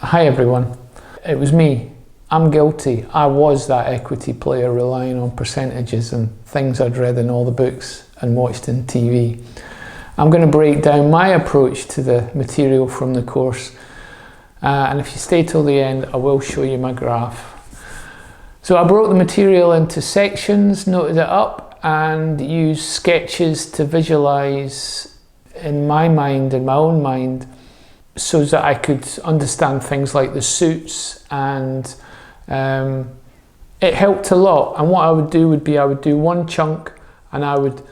Hi everyone, it was me. I'm guilty. I was that equity player relying on percentages and things I'd read in all the books and watched in TV. I'm going to break down my approach to the material from the course, and if you stay till the end I will show you my graph. So I broke the material into sections, noted it up and used sketches to visualise in my own mind, so that I could understand things like the suits, and it helped a lot. And what I would do would be I would do one chunk and I would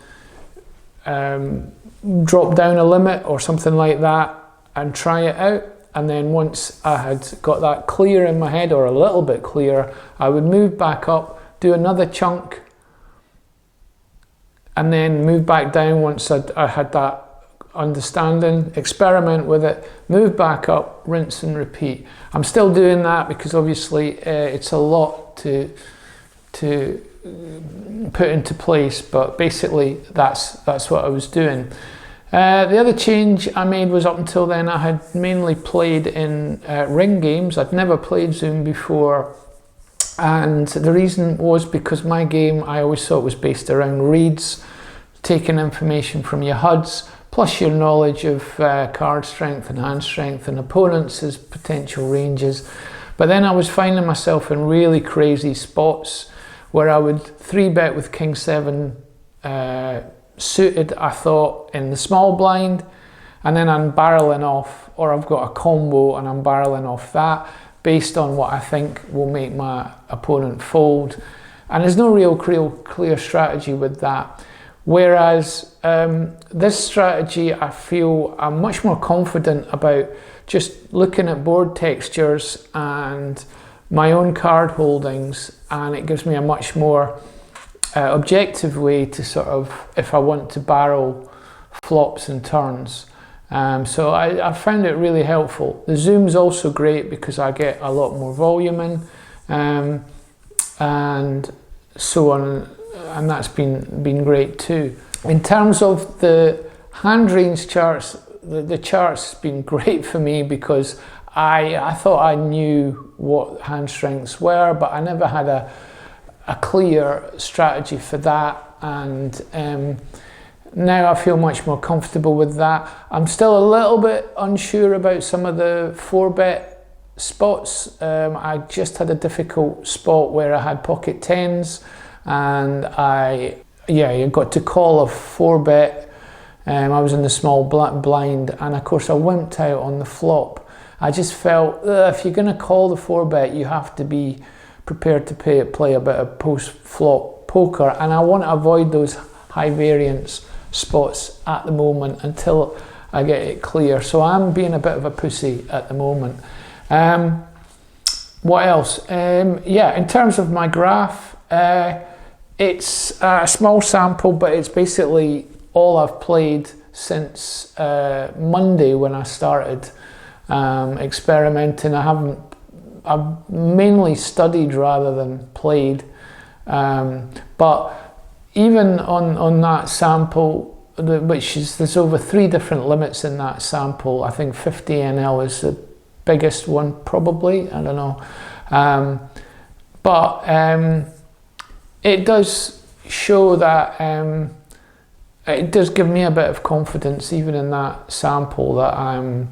drop down a limit or something like that and try it out. And then once I had got that clear in my head, or a little bit clearer, I would move back up, do another chunk, and then move back down once I had that understanding, experiment with it, move back up, rinse and repeat. I'm still doing that because obviously it's a lot to put into place, but basically that's what I was doing. The other change I made was, up until then I had mainly played in ring games. I'd never played Zoom before, and the reason was because my game I always thought was based around reads, taking information from your HUDs, plus your knowledge of card strength and hand strength and opponents as potential ranges. But then I was finding myself in really crazy spots where I would 3-bet with King 7 suited, I thought, in the small blind, and then I'm barreling off, or I've got a combo and I'm barreling off that based on what I think will make my opponent fold. And there's no real clear strategy with that. Whereas this strategy, I feel I'm much more confident about just looking at board textures and my own card holdings, and it gives me a much more objective way to sort of, if I want to barrel flops and turns. So I found it really helpful. The Zoom's also great because I get a lot more volume in, and so on. And that's been great too. In terms of the hand range charts, the charts has been great for me because I thought I knew what hand strengths were, but I never had a clear strategy for that, and now I feel much more comfortable with that. I'm still a little bit unsure about some of the 4-bet spots. I just had a difficult spot where I had pocket 10s, and you got to call a 4-bet. I was in the small blind, and of course I wimped out on the flop. I just felt if you're going to call the 4-bet, you have to be prepared to play a bit of post-flop poker, and I want to avoid those high variance spots at the moment until I get it clear. So I'm being a bit of a pussy at the moment. What else? In terms of my graph, it's a small sample, but it's basically all I've played since Monday when I started experimenting. I've mainly studied rather than played, but even on that sample, there's over 3 different limits in that sample. I think 50 NL is the biggest one probably, I don't know, but it does show that it does give me a bit of confidence, even in that sample, that I'm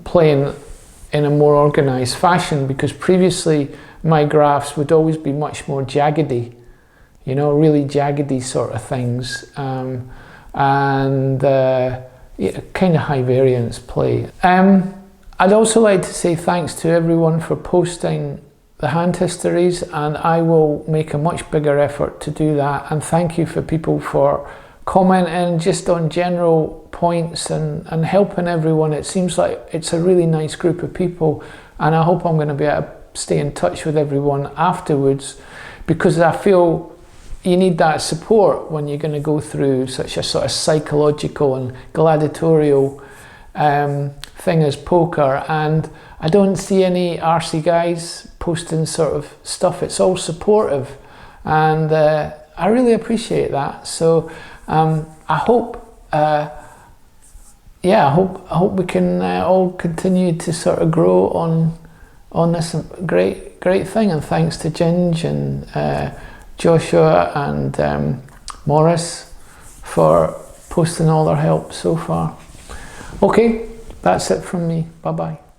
playing in a more organised fashion, because previously my graphs would always be much more jaggedy, really jaggedy sort of things, and kind of high variance play. I'd also like to say thanks to everyone for posting the hand histories, and I will make a much bigger effort to do that. And thank you for people for commenting just on general points and helping everyone. It seems like it's a really nice group of people, and I hope I'm going to be able to stay in touch with everyone afterwards, because I feel you need that support when you're going to go through such a sort of psychological and gladiatorial thing as poker. And I don't see any RC guys posting sort of stuff. It's all supportive, and I really appreciate that. So I hope yeah, I hope we can all continue to sort of grow on this great thing. And thanks to Ginge and Joshua and Morris for posting all their help so far. Okay, that's it from me. Bye bye.